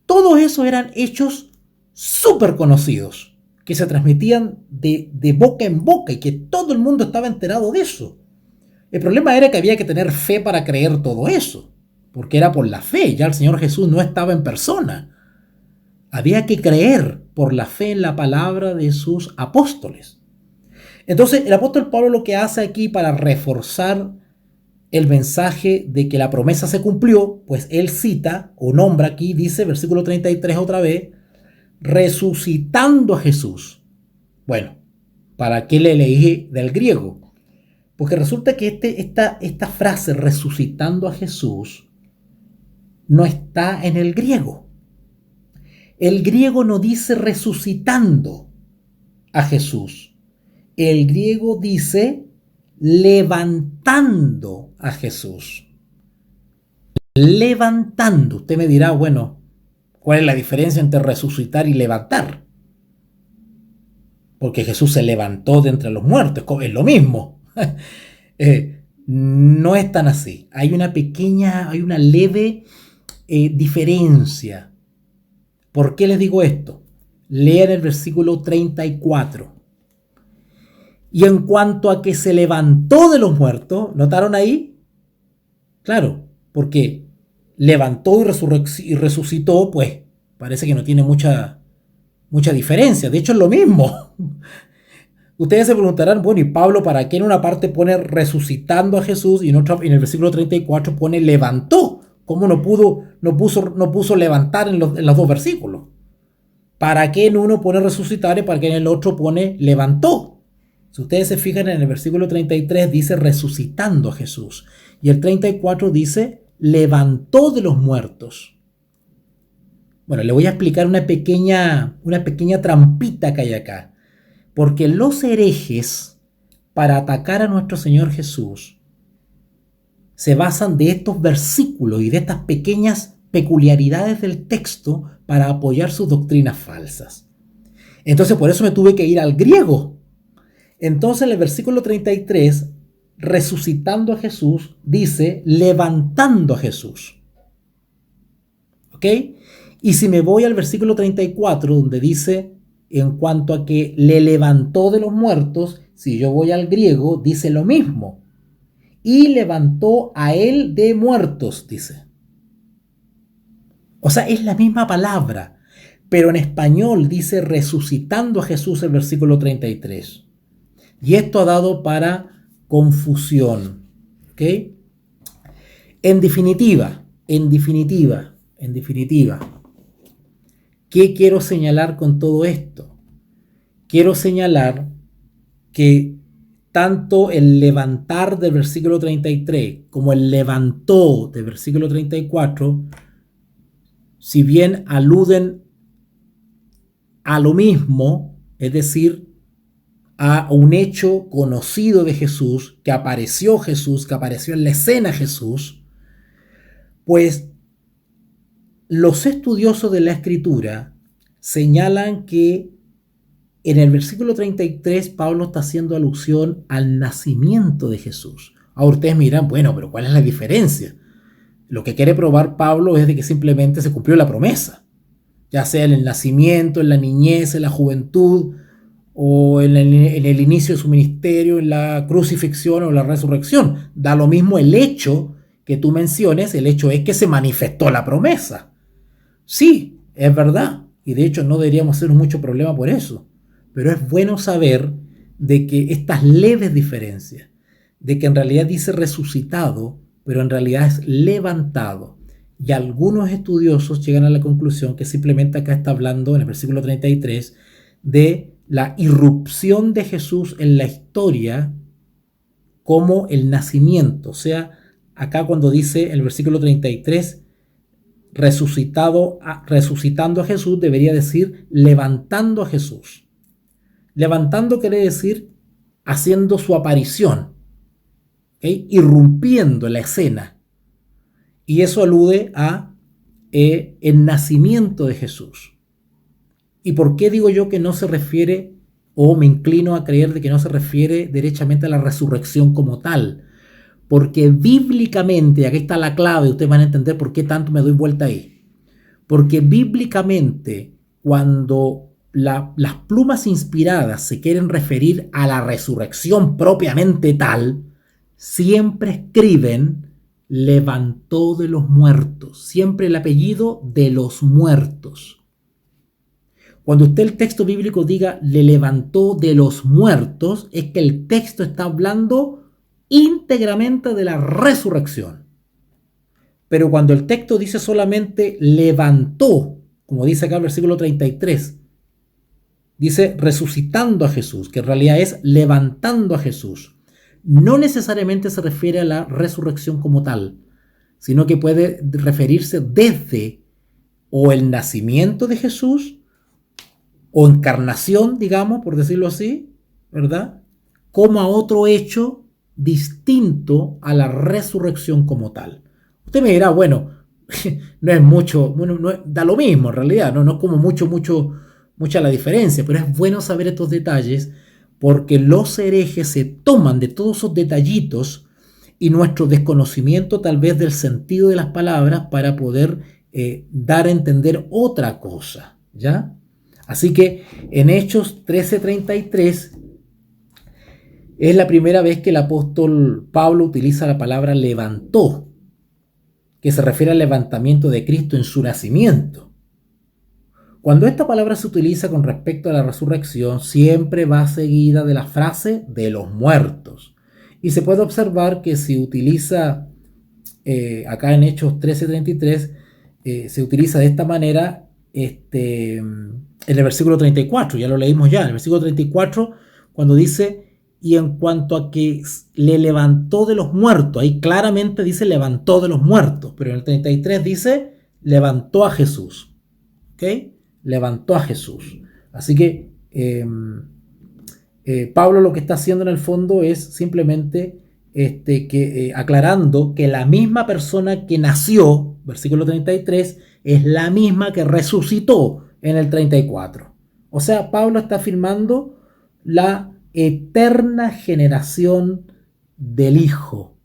Todos esos eran hechos súper conocidos, que se transmitían de boca en boca y que todo el mundo estaba enterado de eso. El problema era que había que tener fe para creer todo eso, porque era por la fe, ya el Señor Jesús no estaba en persona. Había que creer por la fe en la palabra de sus apóstoles. Entonces, el apóstol Pablo lo que hace aquí para reforzar el mensaje de que la promesa se cumplió, pues él cita o nombra aquí, dice, versículo 33 otra vez, resucitando a Jesús. Bueno, ¿para qué le leí del griego? Porque resulta que esta frase, resucitando a Jesús, no está en el griego. El griego no dice resucitando a Jesús. El griego dice levantando a Jesús. Levantando. Usted me dirá, bueno, ¿cuál es la diferencia entre resucitar y levantar? Porque Jesús se levantó de entre los muertos, es lo mismo. No es tan así. Hay una leve diferencia. ¿Por qué les digo esto? Lean el versículo 34. Y en cuanto a que se levantó de los muertos, ¿notaron ahí? Claro, porque levantó y resucitó, pues parece que no tiene mucha diferencia. De hecho, es lo mismo. Ustedes se preguntarán, bueno, ¿y Pablo para qué en una parte pone resucitando a Jesús y en el versículo 34 pone levantó? ¿Cómo no puso levantar en los dos versículos? ¿Para qué en uno pone resucitar y para qué en el otro pone levantó? Si ustedes se fijan en el versículo 33 dice resucitando a Jesús y el 34 dice levantó de los muertos. Bueno, le voy a explicar una pequeña trampita que hay acá. Porque los herejes, para atacar a nuestro Señor Jesús, se basan de estos versículos y de estas pequeñas peculiaridades del texto para apoyar sus doctrinas falsas. Entonces, por eso me tuve que ir al griego. Entonces, en el versículo 33, resucitando a Jesús, dice levantando a Jesús. ¿Ok? Y si me voy al versículo 34, donde dice en cuanto a que le levantó de los muertos, si yo voy al griego, dice lo mismo. Y levantó a él de muertos, dice. O sea, es la misma palabra, pero en español dice resucitando a Jesús el versículo 33. Y esto ha dado para confusión. ¿Ok? En definitiva, ¿qué quiero señalar con todo esto? Quiero señalar que tanto el levantar del versículo 33 como el levantó del versículo 34, si bien aluden a lo mismo, es decir, a un hecho conocido de Jesús, que apareció en la escena Jesús, pues los estudiosos de la Escritura señalan que en el versículo 33 Pablo está haciendo alusión al nacimiento de Jesús. Ahora ustedes me dirán, bueno, pero ¿cuál es la diferencia? Lo que quiere probar Pablo es de que simplemente se cumplió la promesa, ya sea en el nacimiento, en la niñez, en la juventud, o en el inicio de su ministerio, en la crucifixión o la resurrección. Da lo mismo el hecho que tú menciones, el hecho es que se manifestó la promesa. Sí, es verdad, y de hecho no deberíamos hacer mucho problema por eso, pero es bueno saber de que estas leves diferencias, de que en realidad dice resucitado, pero en realidad es levantado, y algunos estudiosos llegan a la conclusión que simplemente acá está hablando en el versículo 33 de la irrupción de Jesús en la historia como el nacimiento. O sea, acá cuando dice el versículo 33, resucitando a Jesús, debería decir levantando a Jesús. Levantando quiere decir haciendo su aparición, ¿okay? Irrumpiendo en la escena. Y eso alude a el nacimiento de Jesús. ¿Y por qué digo yo que no se refiere, o me inclino a creer de que no se refiere derechamente a la resurrección como tal? Porque bíblicamente, aquí está la clave, ustedes van a entender por qué tanto me doy vuelta ahí. Porque bíblicamente, cuando las plumas inspiradas se quieren referir a la resurrección propiamente tal, siempre escriben levantó de los muertos, siempre el apellido de los muertos. Cuando usted el texto bíblico diga le levantó de los muertos, es que el texto está hablando íntegramente de la resurrección. Pero cuando el texto dice solamente levantó, como dice acá el versículo 33, dice resucitando a Jesús, que en realidad es levantando a Jesús. No necesariamente se refiere a la resurrección como tal, sino que puede referirse desde o el nacimiento de Jesús, o encarnación, digamos, por decirlo así, ¿verdad? Como a otro hecho distinto a la resurrección como tal. Usted me dirá, bueno, no es mucho, bueno, no, da lo mismo en realidad, no es como mucha la diferencia, pero es bueno saber estos detalles porque los herejes se toman de todos esos detallitos y nuestro desconocimiento tal vez del sentido de las palabras para poder dar a entender otra cosa, ¿ya? Así que en Hechos 13:33 es la primera vez que el apóstol Pablo utiliza la palabra levantó, que se refiere al levantamiento de Cristo en su nacimiento. Cuando esta palabra se utiliza con respecto a la resurrección, siempre va seguida de la frase de los muertos. Y se puede observar que si utiliza, acá en Hechos 13:33, se utiliza de esta manera, en el versículo 34, ya lo leímos ya, en el versículo 34, cuando dice, y en cuanto a que le levantó de los muertos, ahí claramente dice levantó de los muertos, pero en el 33 dice levantó a Jesús. ¿ok? Levantó a Jesús. Así que Pablo lo que está haciendo en el fondo es simplemente aclarando que la misma persona que nació, versículo 33, es la misma que resucitó en el 34. O sea, Pablo está afirmando la eterna generación del Hijo.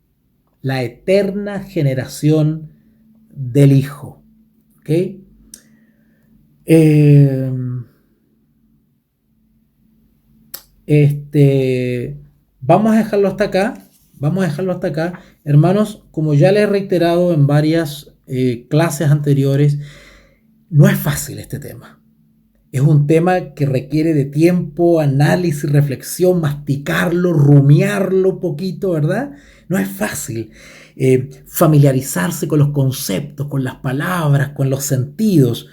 La eterna generación del Hijo. ¿Ok? Vamos a dejarlo hasta acá. Vamos a dejarlo hasta acá. Hermanos, como ya les he reiterado en varias clases anteriores, no es fácil este tema. Es un tema que requiere de tiempo, análisis, reflexión, masticarlo, rumiarlo un poquito, ¿verdad? No es fácil familiarizarse con los conceptos, con las palabras, con los sentidos.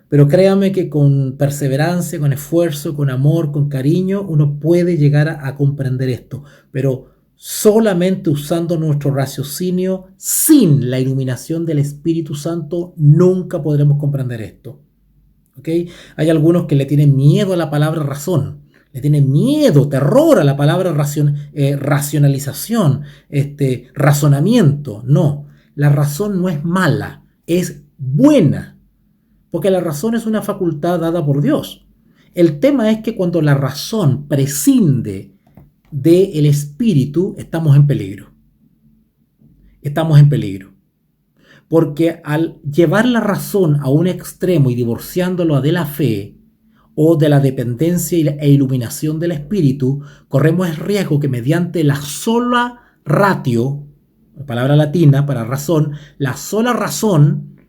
Pero créame que con perseverancia, con esfuerzo, con amor, con cariño, uno puede llegar a comprender esto. Pero solamente usando nuestro raciocinio, sin la iluminación del Espíritu Santo, nunca podremos comprender esto. ¿Okay? Hay algunos que le tienen miedo a la palabra razón, le tienen miedo, terror a la palabra racionalización, razonamiento. No, la razón no es mala, es buena, porque la razón es una facultad dada por Dios. El tema es que cuando la razón prescinde del espíritu, estamos en peligro. Estamos en peligro. Porque al llevar la razón a un extremo y divorciándolo de la fe o de la dependencia e iluminación del espíritu, corremos el riesgo que mediante la sola ratio, la palabra latina para razón, la sola razón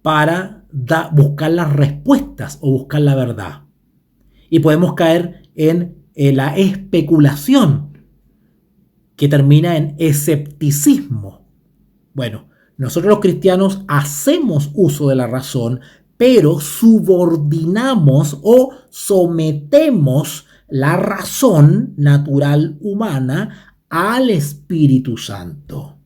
para buscar las respuestas o buscar la verdad. Y podemos caer en la especulación, que termina en escepticismo. Bueno, nosotros los cristianos hacemos uso de la razón, pero subordinamos o sometemos la razón natural humana al Espíritu Santo.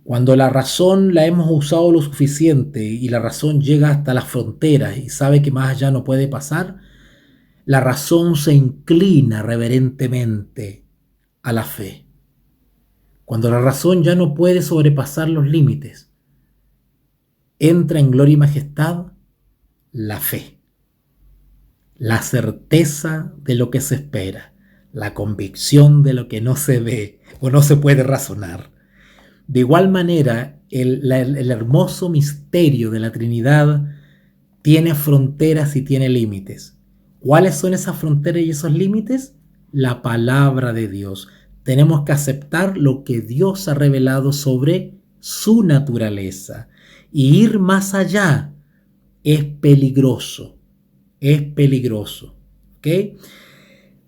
Cuando la razón la hemos usado lo suficiente y la razón llega hasta las fronteras y sabe que más allá no puede pasar, la razón se inclina reverentemente a la fe. Cuando la razón ya no puede sobrepasar los límites, entra en gloria y majestad la fe, la certeza de lo que se espera, la convicción de lo que no se ve o no se puede razonar. De igual manera, el hermoso misterio de la Trinidad tiene fronteras y tiene límites. ¿Cuáles son esas fronteras y esos límites? La palabra de Dios. Tenemos que aceptar lo que Dios ha revelado sobre su naturaleza. Y ir más allá es peligroso. Es peligroso. ¿Okay?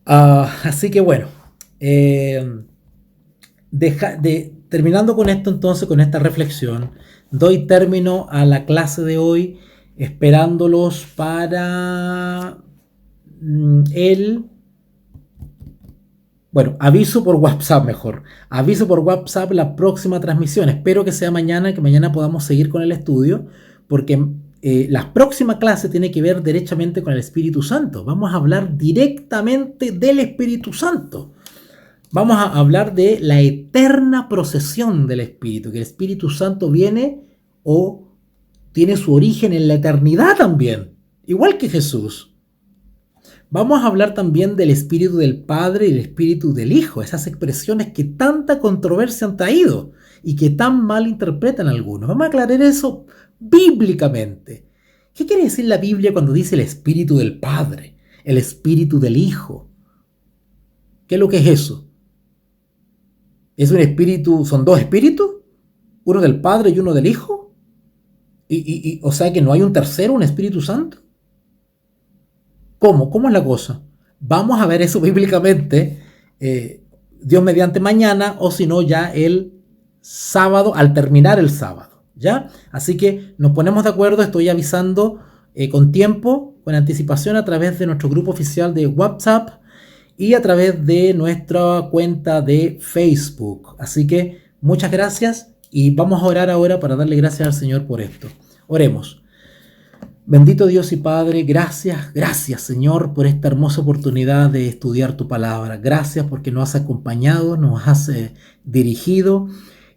Así que bueno. Terminando con esto entonces, con esta reflexión, doy término a la clase de hoy, esperándolos para aviso por WhatsApp mejor. Aviso por WhatsApp la próxima transmisión. Espero que sea mañana, que mañana podamos seguir con el estudio, porque la próxima clase tiene que ver derechamente con el Espíritu Santo. Vamos a hablar directamente del Espíritu Santo. Vamos a hablar de la eterna procesión del Espíritu, que el Espíritu Santo viene o tiene su origen en la eternidad también, igual que Jesús. Vamos a hablar también del Espíritu del Padre y el Espíritu del Hijo, esas expresiones que tanta controversia han traído y que tan mal interpretan algunos. Vamos a aclarar eso bíblicamente. ¿Qué quiere decir la Biblia cuando dice el Espíritu del Padre, el Espíritu del Hijo? ¿Qué es lo que es eso? ¿Es un espíritu, son dos espíritus? ¿Uno del Padre y uno del Hijo? O sea que no hay un tercero, un Espíritu Santo. ¿Cómo? ¿Cómo es la cosa? Vamos a ver eso bíblicamente, Dios mediante mañana, o si no ya el sábado, al terminar el sábado, ¿ya? Así que nos ponemos de acuerdo, estoy avisando con tiempo, con anticipación a través de nuestro grupo oficial de WhatsApp y a través de nuestra cuenta de Facebook. Así que muchas gracias y vamos a orar ahora para darle gracias al Señor por esto. Oremos. Bendito Dios y Padre, gracias, gracias Señor por esta hermosa oportunidad de estudiar tu palabra. Gracias porque nos has acompañado, nos has dirigido.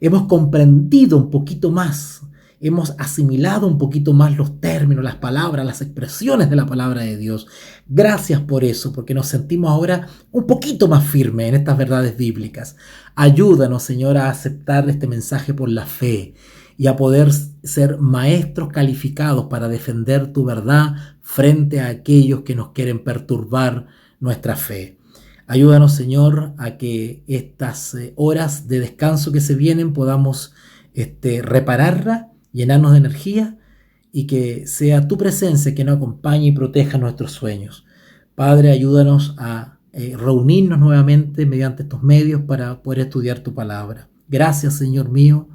Hemos comprendido un poquito más, hemos asimilado un poquito más los términos, las palabras, las expresiones de la palabra de Dios. Gracias por eso, porque nos sentimos ahora un poquito más firmes en estas verdades bíblicas. Ayúdanos, Señor, a aceptar este mensaje por la fe y a poder ser maestros calificados para defender tu verdad frente a aquellos que nos quieren perturbar nuestra fe. Ayúdanos, Señor, a que estas horas de descanso que se vienen podamos repararla, llenarnos de energía y que sea tu presencia que nos acompañe y proteja nuestros sueños. Padre, ayúdanos a reunirnos nuevamente mediante estos medios para poder estudiar tu palabra. Gracias, Señor mío.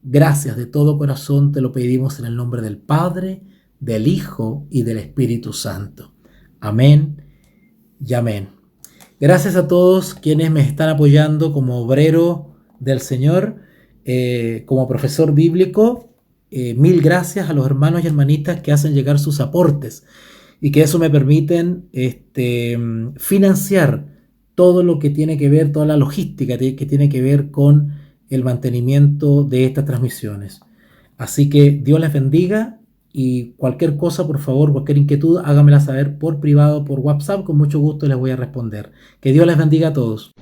Gracias de todo corazón, te lo pedimos en el nombre del Padre, del Hijo y del Espíritu Santo. Amén y amén. Gracias a todos quienes me están apoyando como obrero del Señor, como profesor bíblico. Mil gracias a los hermanos y hermanitas que hacen llegar sus aportes y que eso me permiten financiar todo lo que tiene que ver, toda la logística que tiene que ver con el mantenimiento de estas transmisiones. Así que Dios les bendiga y cualquier cosa, por favor, cualquier inquietud, háganmela saber por privado, por WhatsApp, con mucho gusto les voy a responder. Que Dios les bendiga a todos.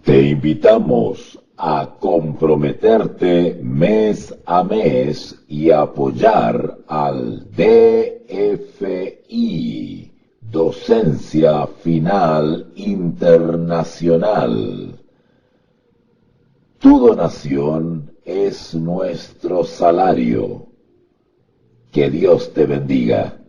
Te invitamos a comprometerte mes a mes y apoyar al DFI, Docencia Final Internacional. Tu donación es nuestro salario. Que Dios te bendiga.